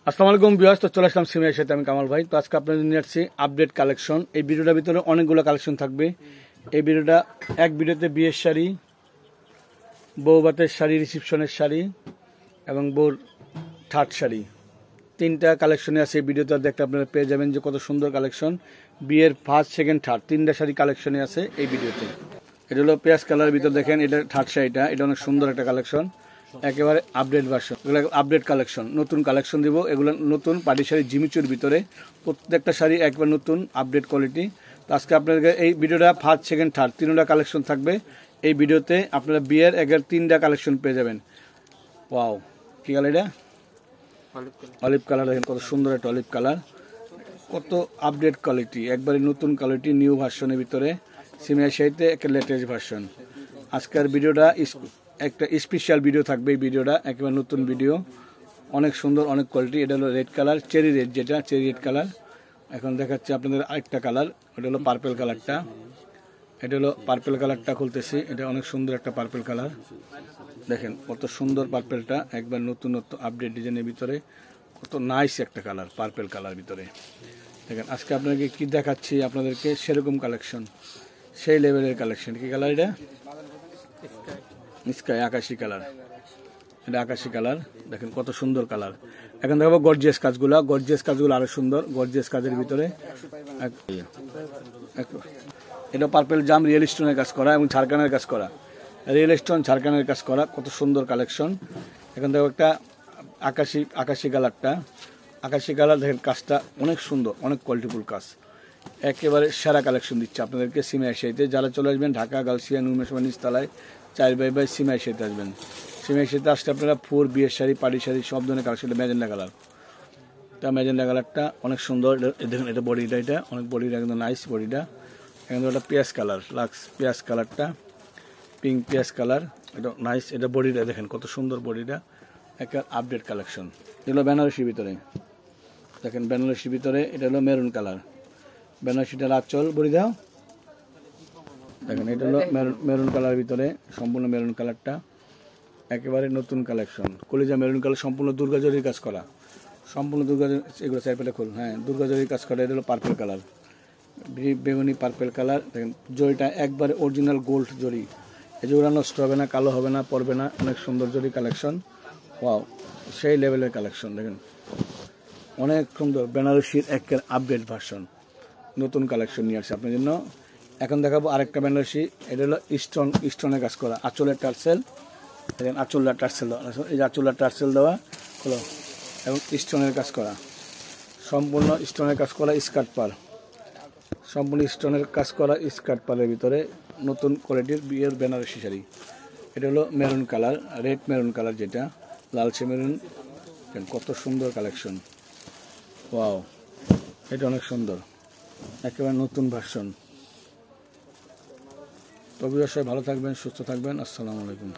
আসসালামু আলাইকুম ভিউয়ার্স, তো চলে আসলাম সিমিয়ার সাথে আমি কামাল ভাই। তো আজকে আপনাদের নিয়ে আসছি আপডেট কালেকশন। এই ভিডিওটার ভিতরে অনেকগুলো কালেকশন থাকবে। এই ভিডিওটা এক ভিডিওতে বিয়ের শাড়ি, বউভাতের শাড়ি, রিসেপশনের শাড়ি এবং বউর থার্ড শাড়ি, তিনটা কালেকশনে আছে। এই ভিডিওটা দেখতে আপনারা পেয়ে যাবেন যে কত সুন্দর কালেকশন। বিয়ের ফার্স্ট, সেকেন্ড, থার্ড তিনটা শাড়ি কালেকশনে আছে এই ভিডিওতে। এটা হলো পেঁয়াজ কালারের ভিতর, দেখেন এটা থার্ড শাড়িটা, এটা অনেক সুন্দর একটা কালেকশন, একেবারে আপডেট ভার্সন। এগুলো আপডেট কালেকশন, নতুন কালেকশন দিব। এগুলো নতুন পাটি শাড়ি জিমিচুর ভিতরে, প্রত্যেকটা শাড়ি একবার নতুন আপডেট কোয়ালিটি। তো আজকে আপনাদের এই ভিডিওটা ফার্স্ট, সেকেন্ড, থার্ড তিনটা কালেকশন থাকবে এই ভিডিওতে। আপনারা বিয়ের একের তিনটা কালেকশন পেয়ে যাবেন। ওয়াও, কি কালার এটা? Olive colour. দেখেন কত সুন্দর একটা অলিভ কালার, কত আপডেট কোয়ালিটি, একবারে নতুন কোয়ালিটি, নিউ ভার্সনের ভিতরে সিমিয়া শাড়িতে একটা লেটেস্ট ভার্সন। আজকের ভিডিওটা একটা স্পেশাল ভিডিও থাকবে। এই ভিডিওটা একেবারে নতুন ভিডিও, অনেক সুন্দর, অনেক কোয়ালিটি। এটা হলো রেড কালার, চেরি রেড, যেটা চেরি রেড কালার। এখন দেখাচ্ছি আপনাদের আরেকটা কালার, এটা হলো পার্পেল কালারটা। এটা হলো পার্পেল কালারটা খুলতেছি, এটা অনেক সুন্দর একটা পার্পেল কালার। দেখেন কত সুন্দর পার্পেলটা, একবার নতুন নতুন আপডেট ডিজাইনের ভিতরে, কত নাইস একটা কালার পার্পেল কালার ভিতরে। দেখেন আজকে আপনাকে কি দেখাচ্ছি আপনাদেরকে, সেরকম কালেকশন, সেই লেভেলের কালেকশন। কি কালার এটা? স্কাই, আকাশি কালার। এটা আকাশি কালার, দেখেন কত সুন্দর কালার। এখন দেখাবো গর্জিয়াস কাজগুলো। গর্জিয়াস কাজগুলো আরো সুন্দর, গর্জিয়াস কাজের ভিতরে। এটা পার্পেল জাম রিয়েল স্টোনের কাজ করা এবং ঝাড়খানের কাজ করা, রিয়েল স্টোন ঝাড়খানের কাজ করা, কত সুন্দর কালেকশন। এখন দেখো একটা আকাশি কালারটা, আকাশি কালার। দেখেন কাজটা অনেক সুন্দর, অনেক কোয়ালিটিফুল কাজ, একেবারে সেরা কালেকশন দিচ্ছে আপনাদেরকে সিমিয়া শাড়িতে। যারা চলে আসবেন ঢাকা, গালসিয়া, নুরমেশমা নিচতলায় 4x সিমিয়া শাড়িতে আসবেন। সিমিয়া শাড়িতে আসলে আপনারা ফুল, বিয়ের শাড়ি, পাটি শাড়ি সব ধরনের কালেকশন। ম্যাজেন্ডা কালার, এটা ম্যাজেন্ডা কালারটা অনেক সুন্দর। দেখুন এটা বডিটা, এটা অনেক বডিটা একদম নাইস বডিটা। এখন এটা পেঁয়াজ কালার, লাক্স পেঁয়াজ কালারটা, পিঙ্ক পেঁয়াজ কালার, এটা নাইস। এটা বডিটা দেখেন কত সুন্দর বডিটা, একটা আপডেট কালেকশন। এগুলো বেনারসির ভিতরে, দেখেন বেনারসির ভিতরে। এটা হলো মেরুন কালার, বেনারসিটার আঁচল বড়ি দাও। দেখেন এটা হলো মেরুন কালার ভিতরে, সম্পূর্ণ মেরুন কালারটা, একেবারে নতুন কালেকশন। কলিজা মেরুন কালার, সম্পূর্ণ দুর্গাজরির কাজ করা, সম্পূর্ণ এগুলো চারপাটা খুলুন। হ্যাঁ, দুর্গাজরির কাজ করা। এটা হলো পার্পেল কালার, বেগুনি পার্পেল কালার। দেখেন জরিটা একবারে অরিজিনাল গোল্ড জরি, এই জোড়া নষ্ট হবে না, কালো হবে না, পড়বে না, অনেক সুন্দর জরি কালেকশন। ওয়াও, সেই লেভেলের কালেকশন। দেখেন অনেক সুন্দর বেনারসির একের আপডেট ভার্সন, নতুন কালেকশন নিয়ে আসছে আপনার জন্য। এখন দেখাবো আরেকটা বেনারসি, এটা হলো স্টোনের কাজ করা, আঁচলের টার্সেল। দেখেন আঁচলটা টার্সেল দেওয়া, এই যে আঁচলটা টার্সেল দেওয়া হলো, এবং স্টোনের কাজ করা, সম্পূর্ণ স্টোনের কাজ করা স্কার্ট পার, সম্পূর্ণ স্টোনের কাজ করা স্কার্ট পারের ভিতরে নতুন কোয়ালিটির বিয়ের বেনারসি শাড়ি। এটা হলো maroon colour, red maroon colour, যেটা লালচে মেরুন। কত সুন্দর কালেকশন। ওয়াও, এটা অনেক সুন্দর, একেবারে নতুন ভার্সন। তবে সবাই ভালো থাকবেন, সুস্থ থাকবেন। আসসালামু আলাইকুম।